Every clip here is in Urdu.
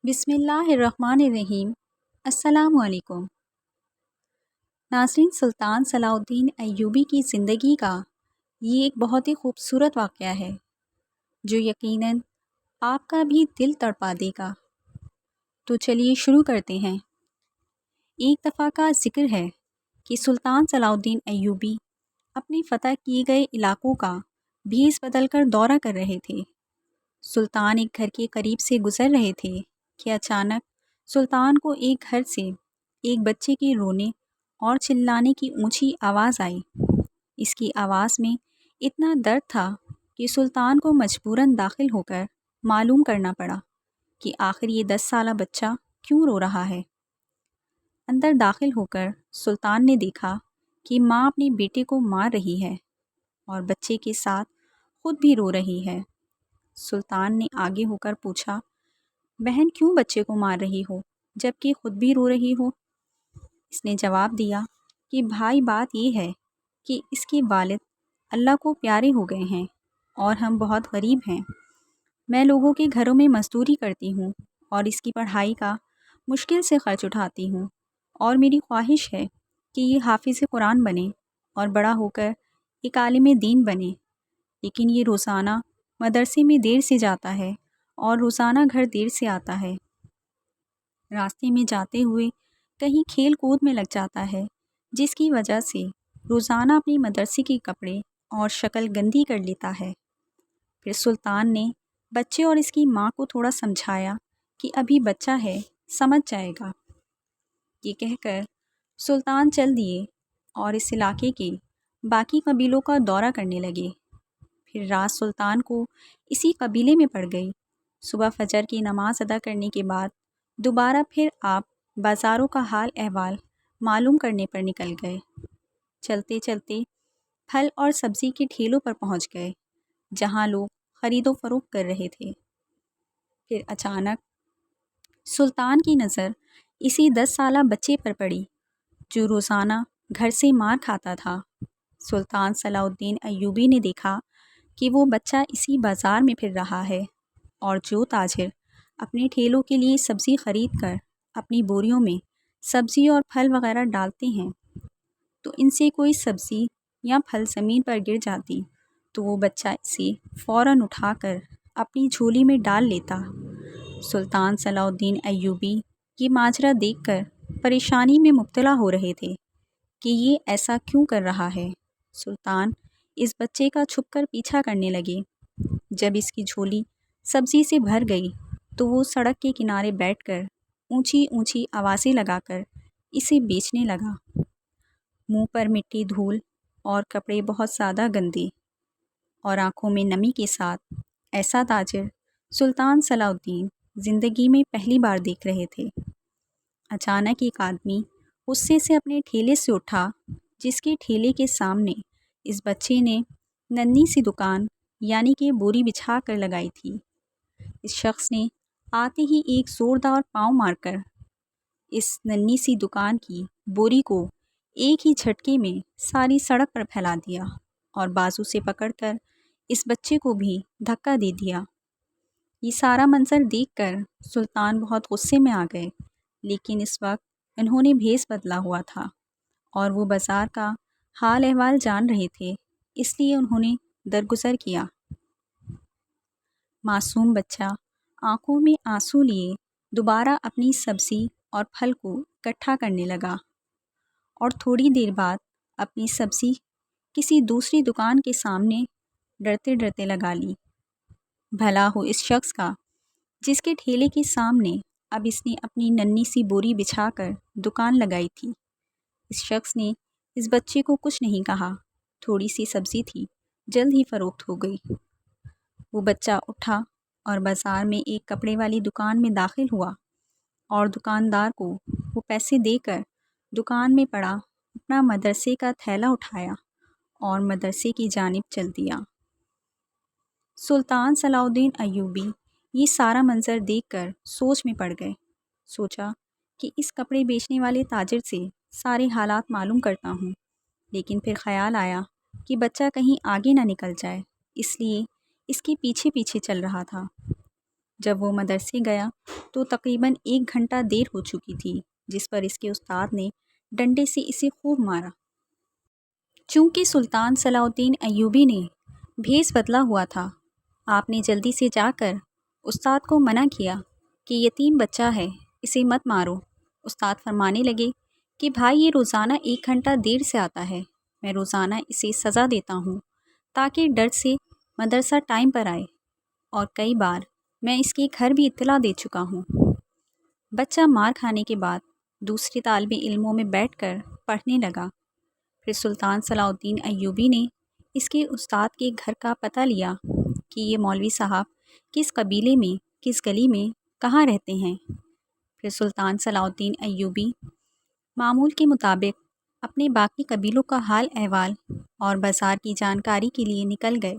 بسم اللہ الرحمن الرحیم۔ السلام علیکم ناظرین، سلطان صلاح الدین ایوبی کی زندگی کا یہ ایک بہت ہی خوبصورت واقعہ ہے جو یقیناً آپ کا بھی دل تڑپا دے گا۔ تو چلیے شروع کرتے ہیں۔ ایک دفعہ کا ذکر ہے کہ سلطان صلاح الدین ایوبی اپنے فتح کیے گئے علاقوں کا بھیس بدل کر دورہ کر رہے تھے۔ سلطان ایک گھر کے قریب سے گزر رہے تھے کہ اچانک سلطان کو ایک گھر سے ایک بچے کے رونے اور چلانے کی اونچی آواز آئی۔ اس کی آواز میں اتنا درد تھا کہ سلطان کو مجبوراً داخل ہو کر معلوم کرنا پڑا کہ آخر یہ 10 سالہ بچہ کیوں رو رہا ہے۔ اندر داخل ہو کر سلطان نے دیکھا کہ ماں اپنے بیٹے کو مار رہی ہے اور بچے کے ساتھ خود بھی رو رہی ہے۔ سلطان نے آگے ہو کر پوچھا، بہن کیوں بچے کو مار رہی ہو جبکہ خود بھی رو رہی ہو؟ اس نے جواب دیا کہ بھائی بات یہ ہے کہ اس کے والد اللہ کو پیارے ہو گئے ہیں اور ہم بہت غریب ہیں۔ میں لوگوں کے گھروں میں مزدوری کرتی ہوں اور اس کی پڑھائی کا مشکل سے خرچ اٹھاتی ہوں، اور میری خواہش ہے کہ یہ حافظ قرآن بنے اور بڑا ہو کر ایک عالم دین بنے، لیکن یہ روزانہ مدرسے میں دیر سے جاتا ہے اور روزانہ گھر دیر سے آتا ہے۔ راستے میں جاتے ہوئے کہیں کھیل کود میں لگ جاتا ہے، جس کی وجہ سے روزانہ اپنی مدرسے کے کپڑے اور شکل گندی کر لیتا ہے۔ پھر سلطان نے بچے اور اس کی ماں کو تھوڑا سمجھایا کہ ابھی بچہ ہے، سمجھ جائے گا۔ یہ کہہ کر سلطان چل دیے اور اس علاقے کے باقی قبیلوں کا دورہ کرنے لگے۔ پھر رات سلطان کو اسی قبیلے میں پڑ گئی۔ صبح فجر کی نماز ادا کرنے کے بعد دوبارہ پھر آپ بازاروں کا حال احوال معلوم کرنے پر نکل گئے۔ چلتے چلتے پھل اور سبزی کے ٹھیلوں پر پہنچ گئے جہاں لوگ خرید و فروخت کر رہے تھے۔ پھر اچانک سلطان کی نظر اسی 10 سالہ بچے پر پڑی جو روزانہ گھر سے مار کھاتا تھا۔ سلطان صلاح الدین ایوبی نے دیکھا کہ وہ بچہ اسی بازار میں پھر رہا ہے، اور جو تاجر اپنے ٹھیلوں کے لیے سبزی خرید کر اپنی بوریوں میں سبزی اور پھل وغیرہ ڈالتے ہیں، تو ان سے کوئی سبزی یا پھل زمین پر گر جاتی تو وہ بچہ اسے فوراً اٹھا کر اپنی جھولی میں ڈال لیتا۔ سلطان صلاح الدین ایوبی یہ ماجرا دیکھ کر پریشانی میں مبتلا ہو رہے تھے کہ یہ ایسا کیوں کر رہا ہے۔ سلطان اس بچے کا چھپ کر پیچھا کرنے لگے۔ جب اس کی جھولی سبزی سے بھر گئی تو وہ سڑک کے کنارے بیٹھ کر اونچی اونچی آوازیں لگا کر اسے بیچنے لگا۔ منہ پر مٹی دھول اور کپڑے بہت زیادہ گندے اور آنکھوں میں نمی کے ساتھ ایسا تاجر سلطان صلاح الدین زندگی میں پہلی بار دیکھ رہے تھے۔ اچانک ایک آدمی غصے سے اپنے ٹھیلے سے اٹھا جس کے ٹھیلے کے سامنے اس بچے نے ننھی سی دکان یعنی کہ بوری بچھا کر لگائی تھی۔ اس شخص نے آتے ہی ایک زوردار پاؤں مار کر اس ننھی سی دکان کی بوری کو ایک ہی جھٹکے میں ساری سڑک پر پھیلا دیا اور بازو سے پکڑ کر اس بچے کو بھی دھکا دے دیا۔ یہ سارا منظر دیکھ کر سلطان بہت غصے میں آ گئے، لیکن اس وقت انہوں نے بھیس بدلا ہوا تھا اور وہ بازار کا حال احوال جان رہے تھے، اس لیے انہوں نے درگزر کیا۔ معصوم بچہ آنکھوں میں آنسو لیے دوبارہ اپنی سبزی اور پھل کو اکٹھا کرنے لگا اور تھوڑی دیر بعد اپنی سبزی کسی دوسری دکان کے سامنے ڈرتے ڈرتے لگا لی۔ بھلا ہو اس شخص کا جس کے ٹھیلے کے سامنے اب اس نے اپنی ننھی سی بوری بچھا کر دکان لگائی تھی۔ اس شخص نے اس بچے کو کچھ نہیں کہا، تھوڑی سی سبزی تھی، جلد ہی فروخت ہو گئی۔ وہ بچہ اٹھا اور بازار میں ایک کپڑے والی دکان میں داخل ہوا اور دکاندار کو وہ پیسے دے کر دکان میں پڑا اپنا مدرسے کا تھیلا اٹھایا اور مدرسے کی جانب چل دیا۔ سلطان صلاح الدین ایوبی یہ سارا منظر دیکھ کر سوچ میں پڑ گئے۔ سوچا کہ اس کپڑے بیچنے والے تاجر سے سارے حالات معلوم کرتا ہوں، لیکن پھر خیال آیا کہ بچہ کہیں آگے نہ نکل جائے، اس لیے اس کے پیچھے پیچھے چل رہا تھا۔ جب وہ مدرسے گیا تو تقریباً 1 گھنٹہ دیر ہو چکی تھی، جس پر اس کے استاد نے ڈنڈے سے اسے خوب مارا۔ چونکہ سلطان صلاح الدین ایوبی نے بھیس بدلا ہوا تھا، آپ نے جلدی سے جا کر استاد کو منع کیا کہ یتیم بچہ ہے، اسے مت مارو۔ استاد فرمانے لگے کہ بھائی، یہ روزانہ 1 گھنٹہ دیر سے آتا ہے، میں روزانہ اسے سزا دیتا ہوں تاکہ ڈر سے مدرسہ ٹائم پر آئے، اور کئی بار میں اس کے گھر بھی اطلاع دے چکا ہوں۔ بچہ مار کھانے کے بعد دوسرے طالب علموں میں بیٹھ کر پڑھنے لگا۔ پھر سلطان صلاح الدین ایوبی نے اس کے استاد کے گھر کا پتہ لیا کہ یہ مولوی صاحب کس قبیلے میں، کس گلی میں، کہاں رہتے ہیں۔ پھر سلطان صلاح الدین ایوبی معمول کے مطابق اپنے باقی قبیلوں کا حال احوال اور بازار کی جانکاری کے لیے نکل گئے،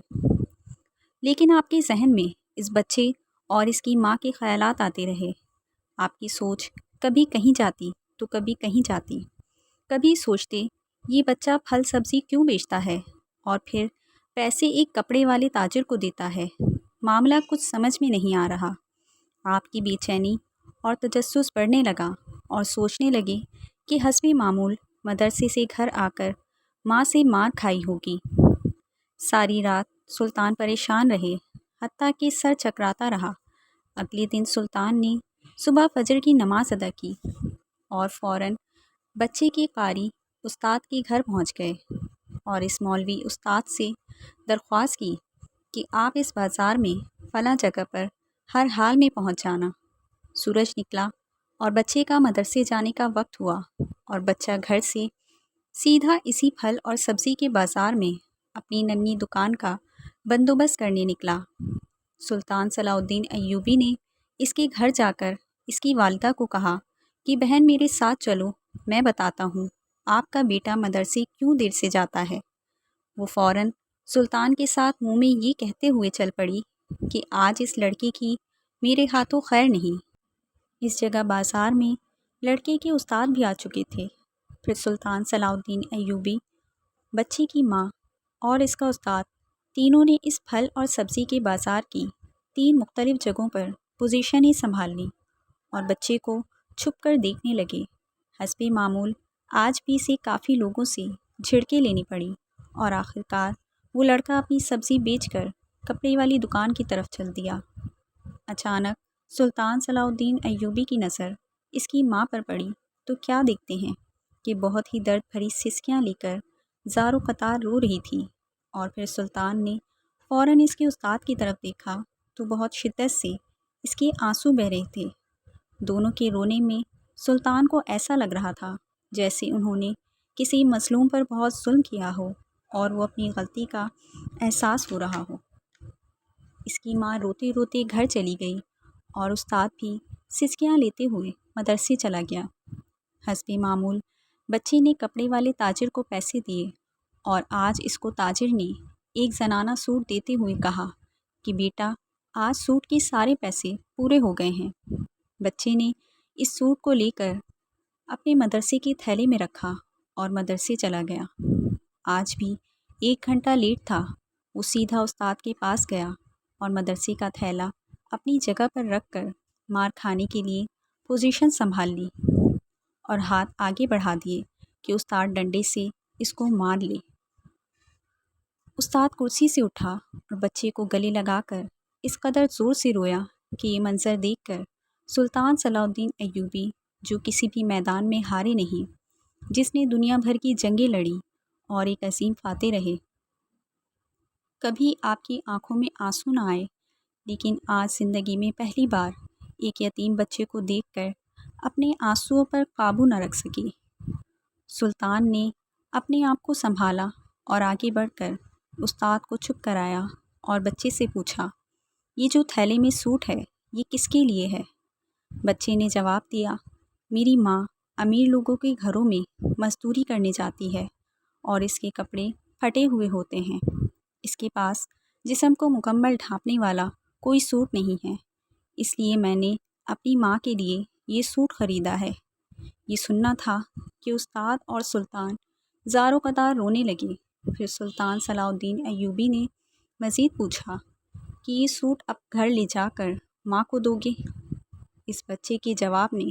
لیکن آپ کے ذہن میں اس بچے اور اس کی ماں کے خیالات آتے رہے۔ آپ کی سوچ کبھی کہیں جاتی تو کبھی کہیں جاتی، کبھی سوچتے یہ بچہ پھل سبزی کیوں بیچتا ہے اور پھر پیسے ایک کپڑے والے تاجر کو دیتا ہے، معاملہ کچھ سمجھ میں نہیں آ رہا۔ آپ کی بے چینی اور تجسس بڑھنے لگا اور سوچنے لگے کہ حسب معمول مدرسے سے گھر آ کر ماں سے مار کھائی ہوگی۔ ساری رات سلطان پریشان رہے، حتیٰ کہ سر چکراتا رہا۔ اگلے دن سلطان نے صبح فجر کی نماز ادا کی اور فوراً بچے کے قاری استاد کے گھر پہنچ گئے اور اس مولوی استاد سے درخواست کی کہ آپ اس بازار میں فلاں جگہ پر ہر حال میں پہنچ جانا۔ سورج نکلا اور بچے کا مدرسے جانے کا وقت ہوا اور بچہ گھر سے سیدھا اسی پھل اور سبزی کے بازار میں اپنی ننھی دکان کا بندوبست کرنے نکلا۔ سلطان صلاح الدین ایوبی نے اس کے گھر جا کر اس کی والدہ کو کہا کہ بہن، میرے ساتھ چلو، میں بتاتا ہوں آپ کا بیٹا مدرسے کیوں دیر سے جاتا ہے۔ وہ فوراً سلطان کے ساتھ منہ میں یہ کہتے ہوئے چل پڑی کہ آج اس لڑکے کی میرے ہاتھوں خیر نہیں۔ اس جگہ بازار میں لڑکے کے استاد بھی آ چکے تھے۔ پھر سلطان صلاح الدین ایوبی، بچے کی ماں اور اس کا استاد تینوں نے اس پھل اور سبزی کے بازار کی 3 مختلف جگہوں پر پوزیشنیں سنبھال لیں اور بچے کو چھپ کر دیکھنے لگے۔ حسب معمول آج بھی اسے کافی لوگوں سے جھڑکیں لینی پڑی اور آخرکار وہ لڑکا اپنی سبزی بیچ کر کپڑے والی دکان کی طرف چل دیا۔ اچانک سلطان صلاح الدین ایوبی کی نظر اس کی ماں پر پڑی تو کیا دیکھتے ہیں کہ بہت ہی درد بھری سسکیاں لے کر زار و قطار رو رہی تھی، اور پھر سلطان نے فوراً اس کے استاد کی طرف دیکھا تو بہت شدت سے اس کے آنسو بہہ رہے تھے۔ دونوں کے رونے میں سلطان کو ایسا لگ رہا تھا جیسے انہوں نے کسی مظلوم پر بہت ظلم کیا ہو اور وہ اپنی غلطی کا احساس ہو رہا ہو۔ اس کی ماں روتے روتے گھر چلی گئی اور استاد بھی سسکیاں لیتے ہوئے مدرسے چلا گیا۔ حسب معمول بچے نے کپڑے والے تاجر کو پیسے دیے اور آج اس کو تاجر نے ایک زنانہ سوٹ دیتے ہوئے کہا کہ بیٹا، آج سوٹ کے سارے پیسے پورے ہو گئے ہیں۔ بچے نے اس سوٹ کو لے کر اپنے مدرسے کے تھیلے میں رکھا اور مدرسے چلا گیا۔ آج بھی 1 گھنٹہ لیٹ تھا۔ وہ سیدھا استاد کے پاس گیا اور مدرسے کا تھیلا اپنی جگہ پر رکھ کر مار کھانے کے لیے پوزیشن سنبھال لی اور ہاتھ آگے بڑھا دیے کہ استاد ڈنڈے سے اس کو مار لے۔ استاد کرسی سے اٹھا اور بچے کو گلے لگا کر اس قدر زور سے رویا کہ یہ منظر دیکھ کر سلطان صلاح الدین ایوبی، جو کسی بھی میدان میں ہارے نہیں، جس نے دنیا بھر کی جنگیں لڑی اور ایک عظیم فاتح رہے، کبھی آپ کی آنکھوں میں آنسو نہ آئے، لیکن آج زندگی میں پہلی بار ایک یتیم بچے کو دیکھ کر اپنے آنسوؤں پر قابو نہ رکھ سکی۔ سلطان نے اپنے آپ کو سنبھالا اور آگے بڑھ کر استاد کو چپ کرایا اور بچے سے پوچھا، یہ جو تھیلے میں سوٹ ہے یہ کس کے لیے ہے؟ بچے نے جواب دیا، میری ماں امیر لوگوں کے گھروں میں مزدوری کرنے جاتی ہے اور اس کے کپڑے پھٹے ہوئے ہوتے ہیں، اس کے پاس جسم کو مکمل ڈھانپنے والا کوئی سوٹ نہیں ہے، اس لیے میں نے اپنی ماں کے لیے یہ سوٹ خریدا ہے۔ یہ سننا تھا کہ استاد اور سلطان زار و قطار رونے لگے۔ پھر سلطان صلاح الدین ایوبی نے مزید پوچھا کہ یہ سوٹ اب گھر لے جا کر ماں کو دو گے؟ اس بچے کے جواب نے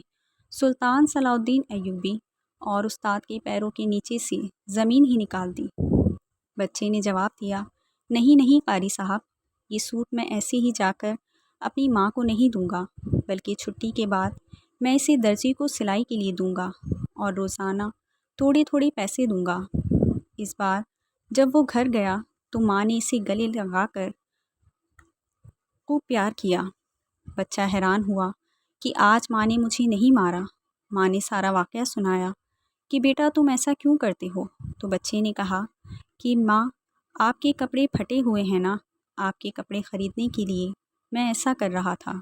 سلطان صلاح الدین ایوبی اور استاد کے پیروں کے نیچے سے زمین ہی نکال دی۔ بچے نے جواب دیا، نہیں نہیں قاری صاحب، یہ سوٹ میں ایسے ہی جا کر اپنی ماں کو نہیں دوں گا، بلکہ چھٹی کے بعد میں اسے درزی کو سلائی کے لیے دوں گا اور روزانہ تھوڑے تھوڑے پیسے دوں گا۔ اس بار جب وہ گھر گیا تو ماں نے اسے گلے لگا کر خوب پیار کیا۔ بچہ حیران ہوا کہ آج ماں نے مجھے نہیں مارا۔ ماں نے سارا واقعہ سنایا کہ بیٹا تم ایسا کیوں کرتے ہو؟ تو بچے نے کہا کہ ماں، آپ کے کپڑے پھٹے ہوئے ہیں نا، آپ کے کپڑے خریدنے کے لیے میں ایسا کر رہا تھا۔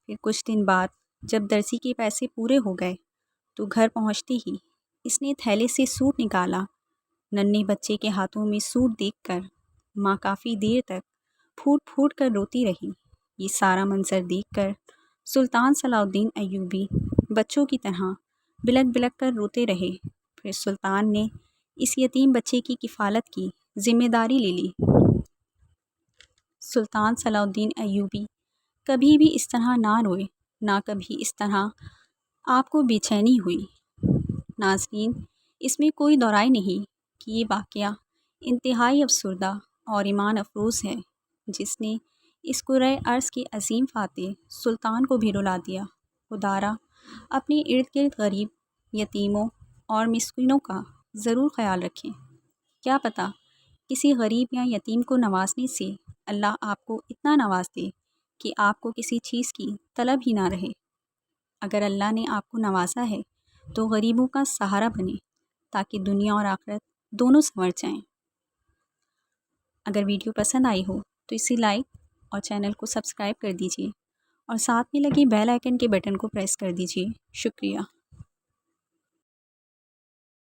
پھر کچھ دن بعد جب درزی کے پیسے پورے ہو گئے تو گھر پہنچتے ہی اس نے تھیلے سے سوٹ نکالا۔ ننھے بچے کے ہاتھوں میں سوٹ دیکھ کر ماں کافی دیر تک پھوٹ پھوٹ کر روتی رہی۔ یہ سارا منظر دیکھ کر سلطان صلاح الدین ایوبی بچوں کی طرح بلک بلک کر روتے رہے۔ پھر سلطان نے اس یتیم بچے کی کفالت کی ذمہ داری لے لی۔ سلطان صلاح الدین ایوبی کبھی بھی اس طرح نہ روئے، نہ کبھی اس طرح آپ کو بے چینی ہوئی۔ ناظرین، اس میں کوئی دو رائے نہیں کہ یہ واقعہ انتہائی افسردہ اور ایمان افروز ہے، جس نے اس کرۂ ارض کے عظیم فاتح سلطان کو بھی رلا دیا۔ خدارا اپنے ارد گرد غریب، یتیموں اور مسکینوں کا ضرور خیال رکھیں۔ کیا پتہ کسی غریب یا یتیم کو نوازنے سے اللہ آپ کو اتنا نواز دے کہ آپ کو کسی چیز کی طلب ہی نہ رہے۔ اگر اللہ نے آپ کو نوازا ہے تو غریبوں کا سہارا بنیں تاکہ دنیا اور آخرت دونوں سنور جائیں۔ اگر ویڈیو پسند آئی ہو تو اسے لائک اور چینل کو سبسکرائب کر دیجیے اور ساتھ میں لگے بیل آئیکن کے بٹن کو پریس کر دیجیے۔ شکریہ۔